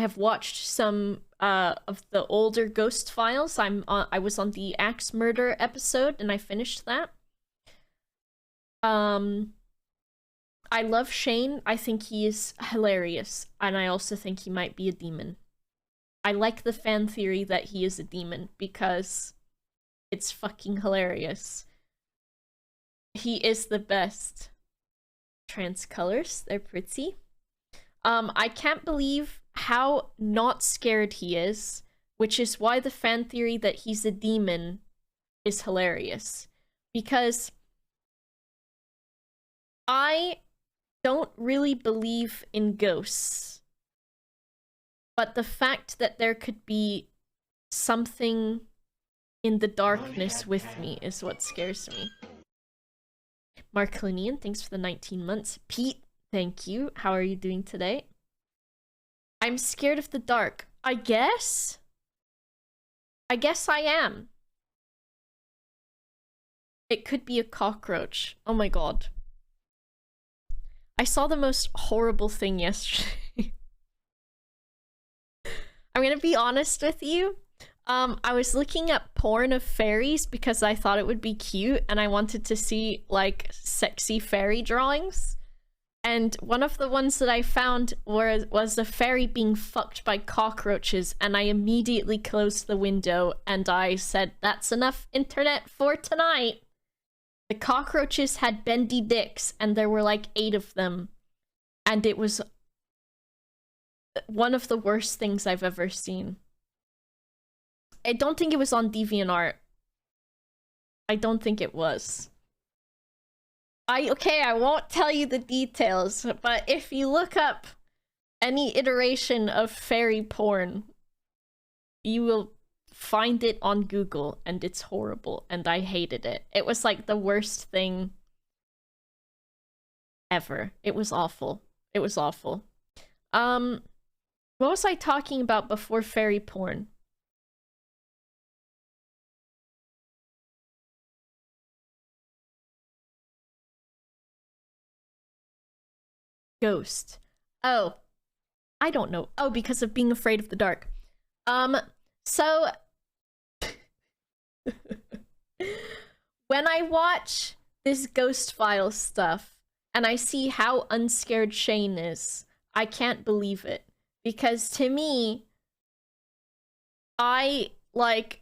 have watched some of the older Ghost Files. I was on the Axe Murder episode and I finished that. I love Shane. I think he is hilarious, and I also think he might be a demon. I like the fan theory that he is a demon because it's fucking hilarious. He is the best. Trans colors, they're pretty. I can't believe how not scared he is, which is why the fan theory that he's a demon is hilarious. Because I don't really believe in ghosts, but the fact that there could be something in the darkness with me is what scares me. Mark Clinian, thanks for the 19 months. Pete, thank you. How are you doing today? I'm scared of the dark. I guess I am. It could be a cockroach. Oh my god. I saw the most horrible thing yesterday. I'm gonna be honest with you. I was looking up porn of fairies because I thought it would be cute and I wanted to see like sexy fairy drawings. And one of the ones that I found was a fairy being fucked by cockroaches, and I immediately closed the window and I said, that's enough internet for tonight. The cockroaches had bendy dicks and there were like 8 of them. And it was one of the worst things I've ever seen. I don't think it was on DeviantArt. I don't think it was. Okay, I won't tell you the details, but if you look up any iteration of fairy porn, you will find it on Google, and it's horrible, and I hated it. It was like the worst thing ever. It was awful. It was awful. What was I talking about before fairy porn? Ghost. Oh, I don't know. Oh, because of being afraid of the dark. So when I watch this Ghost Files stuff and I see how unscared Shane is, I can't believe it. Because to me, I like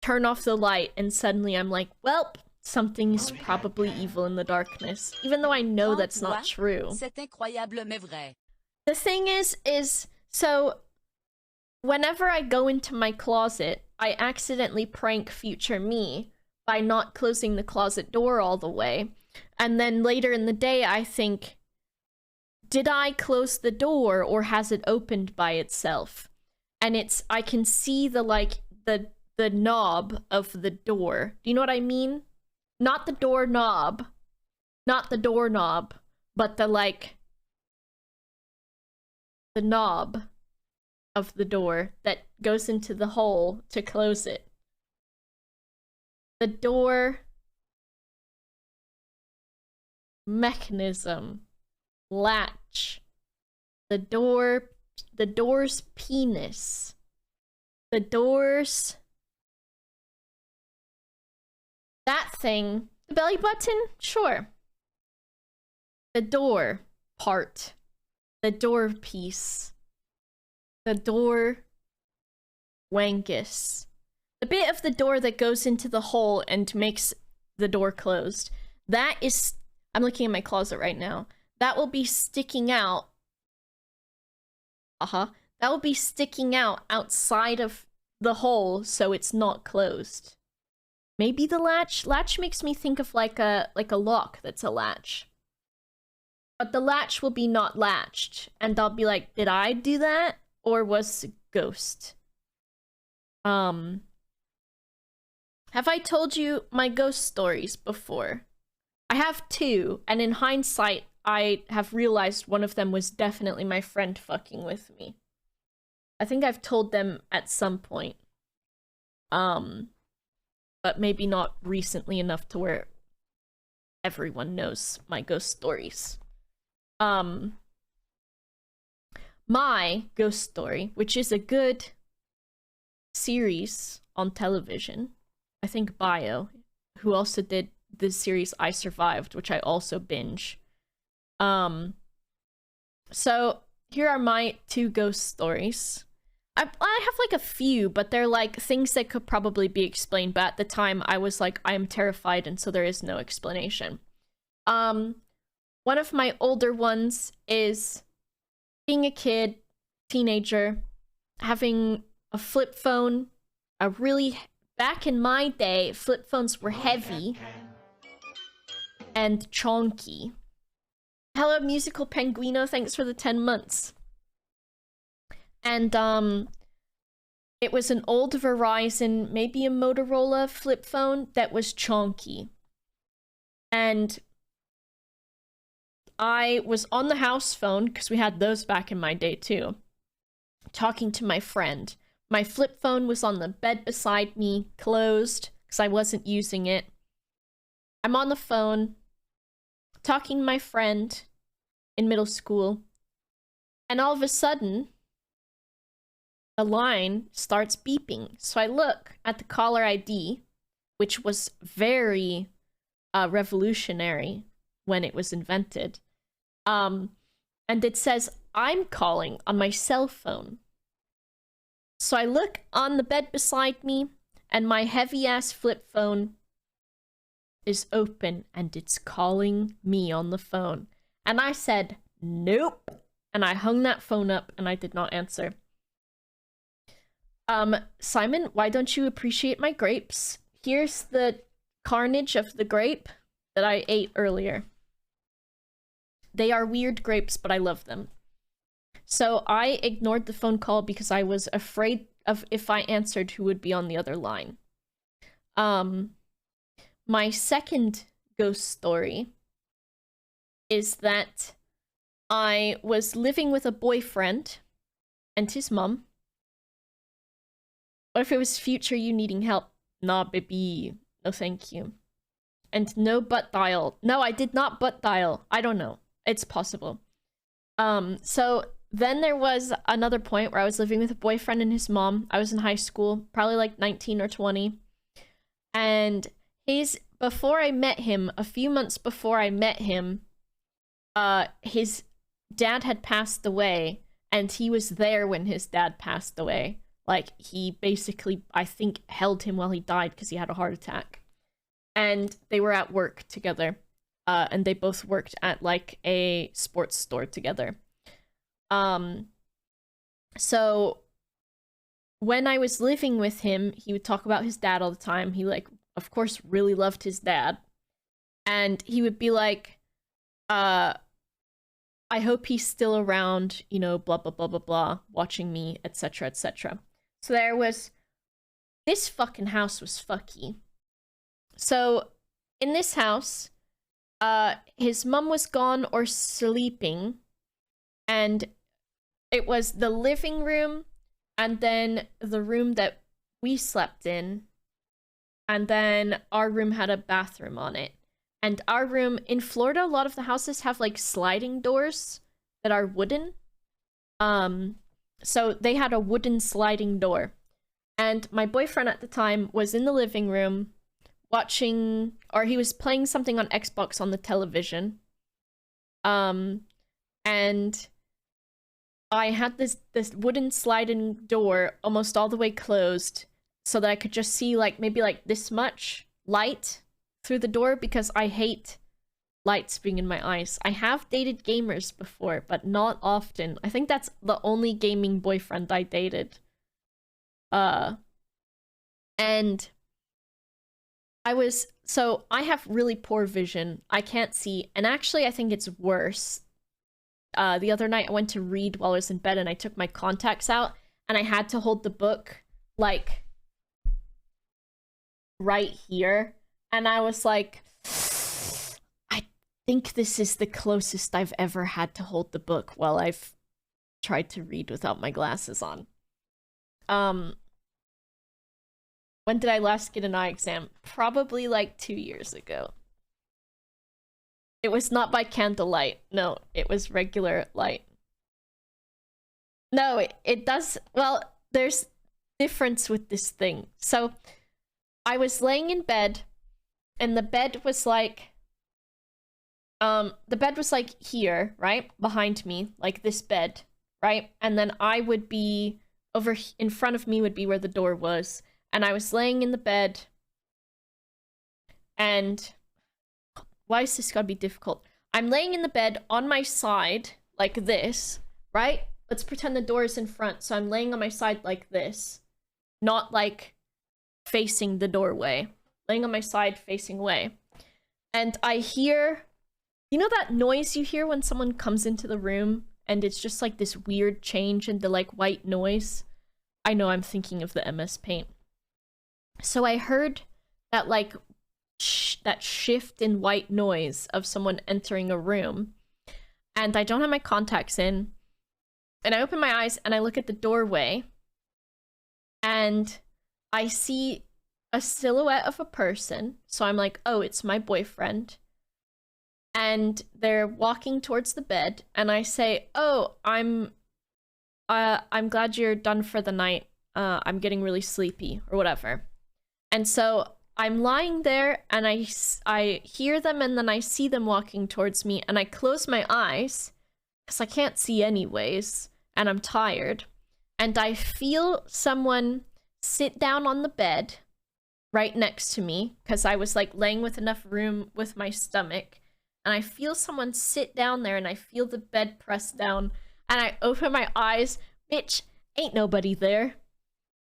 turn off the light and suddenly I'm like, welp, something is probably evil in the darkness, even though I know that's not true. The thing is, so whenever I go into my closet, I accidentally prank future me by not closing the closet door all the way. And then later in the day, I think, did I close the door or has it opened by itself? And I can see the knob of the door. Do you know what I mean? Not the doorknob. Not the doorknob, but the knob of the door that goes into the hole to close it. The door mechanism. Latch. The door's penis. The door's... that thing. The belly button? Sure. The door part. The door piece. The door wangus. The bit of the door that goes into the hole and makes the door closed. That is... I'm looking at my closet right now. That will be sticking out. That will be sticking out outside of the hole so it's not closed. Maybe the latch? Latch makes me think of like a lock that's a latch. But the latch will be not latched. And I'll be like, did I do that? Or was it a ghost? Have I told you my ghost stories before? I have 2, and in hindsight, I have realized one of them was definitely my friend fucking with me. I think I've told them at some point. But maybe not recently enough to where everyone knows my ghost stories. my ghost story, which is a good series on television. I think Bio, who also did the series I Survived, which I also binge. So here are my 2 ghost stories. I have like a few, but they're like things that could probably be explained, but at the time I was like, I am terrified, and so there is no explanation. One of my older ones is being a kid, teenager, having a flip phone, back in my day, flip phones were heavy and chonky. Hello, Musical Penguino, thanks for the 10 months. And, it was an old Verizon, maybe a Motorola flip phone that was chonky. And I was on the house phone, because we had those back in my day too, talking to my friend. My flip phone was on the bed beside me, closed, because I wasn't using it. I'm on the phone, talking to my friend in middle school, and all of a sudden, a line starts beeping. So I look at the caller ID, which was very revolutionary when it was invented. And it says, I'm calling on my cell phone. So I look on the bed beside me, and my heavy-ass flip phone is open, and it's calling me on the phone. And I said, nope. And I hung that phone up, and I did not answer. Simon, why don't you appreciate my grapes? Here's the carnage of the grape that I ate earlier. They are weird grapes, but I love them. So I ignored the phone call because I was afraid of if I answered who would be on the other line. My second ghost story is that I was living with a boyfriend and his mom. What if it was future you needing help? Nah, baby. No, thank you. And no butt dial. No, I did not butt dial. I don't know. It's possible. So then there was another point where I was living with a boyfriend and his mom. I was in high school, probably like 19 or 20. And before I met him, a few months before I met him, his dad had passed away, and he was there when his dad passed away. Like, he basically, I think, held him while he died because he had a heart attack. And they were at work together. And they both worked at, like, a sports store together. So, when I was living with him, he would talk about his dad all the time. He, like, of course, really loved his dad. And he would be like, I hope he's still around, you know, blah, blah, blah, blah, blah, watching me, etc., etc. So this fucking house was fucky. So, in this house, his mom was gone or sleeping, and it was the living room, and then the room that we slept in, and then our room had a bathroom on it. And our room, in Florida, a lot of the houses have, like, sliding doors that are wooden. So they had a wooden sliding door. And my boyfriend at the time was in the living room watching, or he was playing something on Xbox on the television. And I had this wooden sliding door almost all the way closed so that I could just see, like, maybe, like, this much light through the door, because I hate lights being in my eyes. I have dated gamers before, but not often. I think that's the only gaming boyfriend I dated. And so I have really poor vision. I can't see, and actually I think it's worse. The other night I went to read while I was in bed, and I took my contacts out, and I had to hold the book, like, right here. And I was like, I think this is the closest I've ever had to hold the book while I've tried to read without my glasses on. When did I last get an eye exam? Probably like 2 years ago. It was not by candlelight. No, it was regular light. No, it does. Well, there's difference with this thing. So I was laying in bed, and the bed was like here, right? Behind me, like this bed, right? And then I would be over in front of me would be where the door was. And I was laying in the bed, and why is this gotta be difficult? I'm laying in the bed on my side, like this, right? Let's pretend the door is in front, so I'm laying on my side like this. Not like facing the doorway. Laying on my side facing away. And I hear... You know that noise you hear when someone comes into the room and it's just like this weird change in the like white noise? I know I'm thinking of the MS Paint. So I heard that like that shift in white noise of someone entering a room, and I don't have my contacts in, and I open my eyes and I look at the doorway, and I see a silhouette of a person. So I'm like, oh, it's my boyfriend. And they're walking towards the bed, and I say, oh, I'm glad you're done for the night. I'm getting really sleepy, or whatever. And so I'm lying there, and I hear them, and then I see them walking towards me, and I close my eyes, because I can't see anyways, and I'm tired. And I feel someone sit down on the bed right next to me, because I was like laying with enough room with my stomach. And I feel someone sit down there, and I feel the bed press down, and I open my eyes. Bitch, ain't nobody there.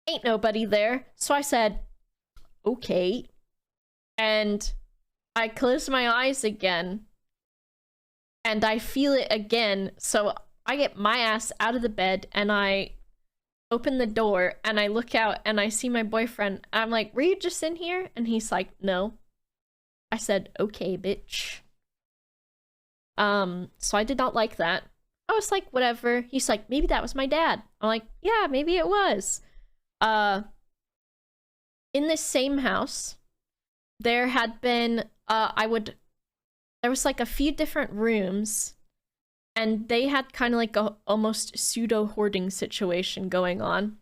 Ain't nobody there. So I said, okay. And I close my eyes again, and I feel it again. So I get my ass out of the bed, and I open the door, and I look out, and I see my boyfriend. I'm like, were you just in here? And he's like, no. I said, okay, bitch. So I did not like that. I was like, whatever. He's like, maybe that was my dad. I'm like, yeah, maybe it was. In this same house, there had been, there was like a few different rooms, and they had kind of like a almost pseudo hoarding situation going on.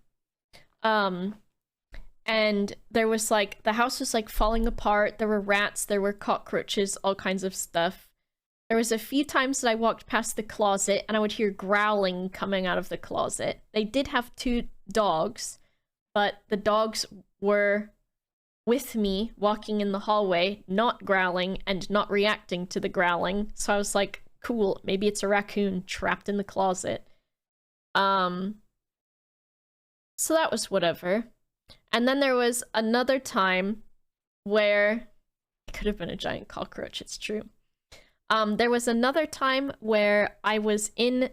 And there was like, the house was like falling apart. There were rats, there were cockroaches, all kinds of stuff. There was a few times that I walked past the closet and I would hear growling coming out of the closet. They did have 2 dogs, but the dogs were with me walking in the hallway, not growling and not reacting to the growling. So I was like, cool, maybe it's a raccoon trapped in the closet. So that was whatever. And then there was another time where it could have been a giant cockroach, it's true. There was another time where I was in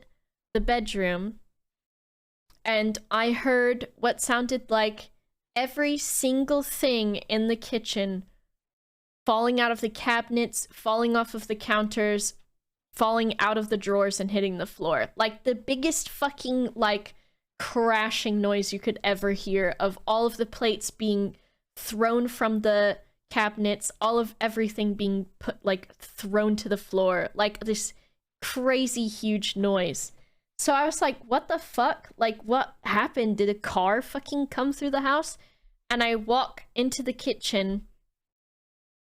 the bedroom, and I heard what sounded like every single thing in the kitchen falling out of the cabinets, falling off of the counters, falling out of the drawers and hitting the floor. Like the biggest fucking like crashing noise you could ever hear, of all of the plates being thrown from the cabinets, all of everything being put like thrown to the floor, like this crazy huge noise. So I was like, what the fuck? Like, what happened? Did a car fucking come through the house? And I walk into the kitchen,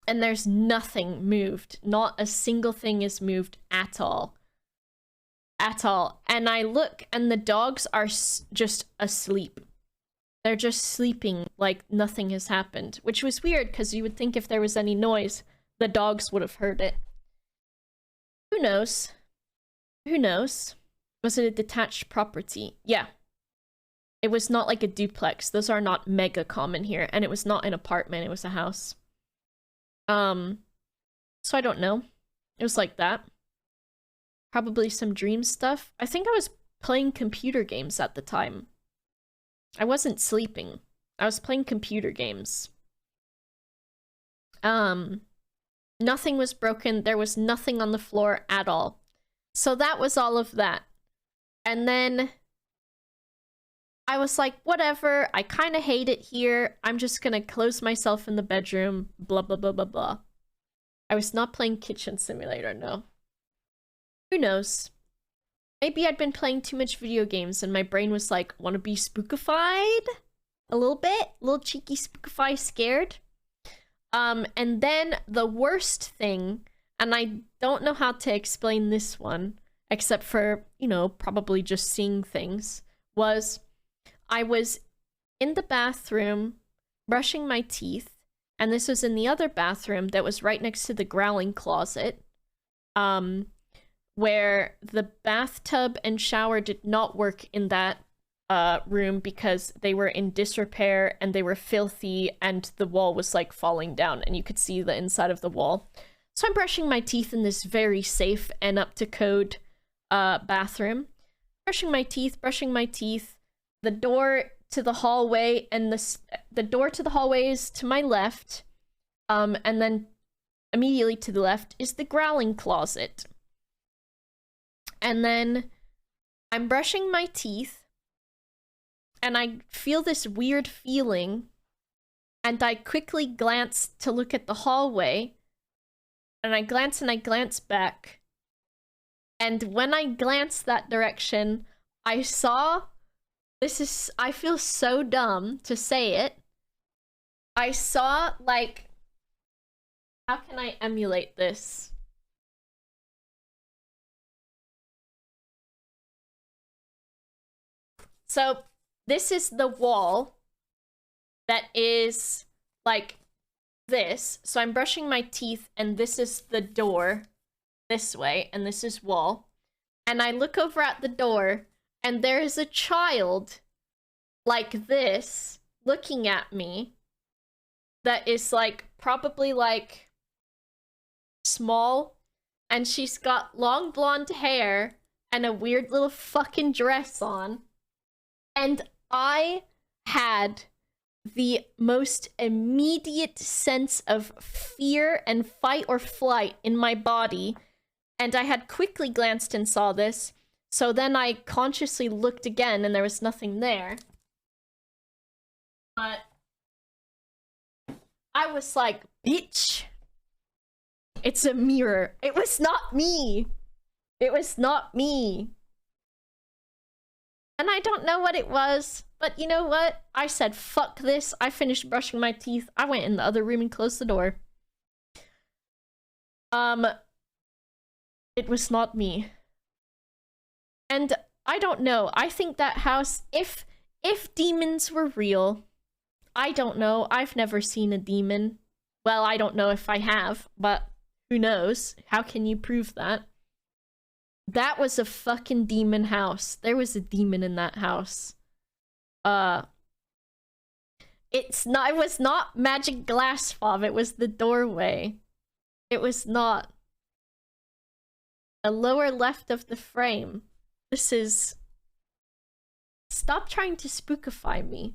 and there's nothing moved. Not a single thing is moved at all. At all. And I look, and the dogs are just asleep. They're just sleeping like nothing has happened, which was weird because you would think if there was any noise, the dogs would have heard it. Who knows? Who knows? Was it a detached property? Yeah. It was not like a duplex. Those are not mega common here. And it was not an apartment. It was a house. So I don't know. It was like that. Probably some dream stuff. I think I was playing computer games at the time. I wasn't sleeping. I was playing computer games. Nothing was broken. There was nothing on the floor at all. So that was all of that. And then I was like, whatever. I kind of hate it here. I'm just gonna close myself in the bedroom. Blah, blah, blah, blah, blah. I was not playing Kitchen Simulator, no. Who knows? Maybe I'd been playing too much video games and my brain was like, wanna be spookified? A little bit? A little cheeky spookify scared? And then the worst thing, and I don't know how to explain this one, except for, you know, probably just seeing things, was I was in the bathroom brushing my teeth, and this was in the other bathroom that was right next to the growling closet, where the bathtub and shower did not work in that room because they were in disrepair and they were filthy and the wall was like falling down and you could see the inside of the wall. So I'm brushing my teeth in this very safe and up to code bathroom. Brushing my teeth. The door to the hallway and the door to the hallway is to my left. And then immediately to the left is the growling closet. And then I'm brushing my teeth and I feel this weird feeling and I quickly glance to look at the hallway and I glance back. And when I glanced that direction, I saw, I feel so dumb to say it. I saw, like, how can I emulate this? So, this is the wall that is, like, this. So I'm brushing my teeth, and this is the door this way, and this is wall. And I look over at the door, and there is a child, like this, looking at me, that is, like, probably, like, small, and she's got long blonde hair and a weird little fucking dress on. And I had the most immediate sense of fear and fight or flight in my body, and I had quickly glanced and saw this, so then I consciously looked again and there was nothing there. But I was like, bitch, it's a mirror. It was not me. It was not me. And I don't know what it was, but you know what? I said, fuck this. I finished brushing my teeth. I went in the other room and closed the door. It was not me. And I don't know. I think that house, if demons were real, I don't know. I've never seen a demon. Well, I don't know if I have, but who knows? How can you prove that? That was a fucking demon house. There was a demon in that house. It was not magic glass fob, it was the doorway. It was not. The lower left of the frame. This is... Stop trying to spookify me.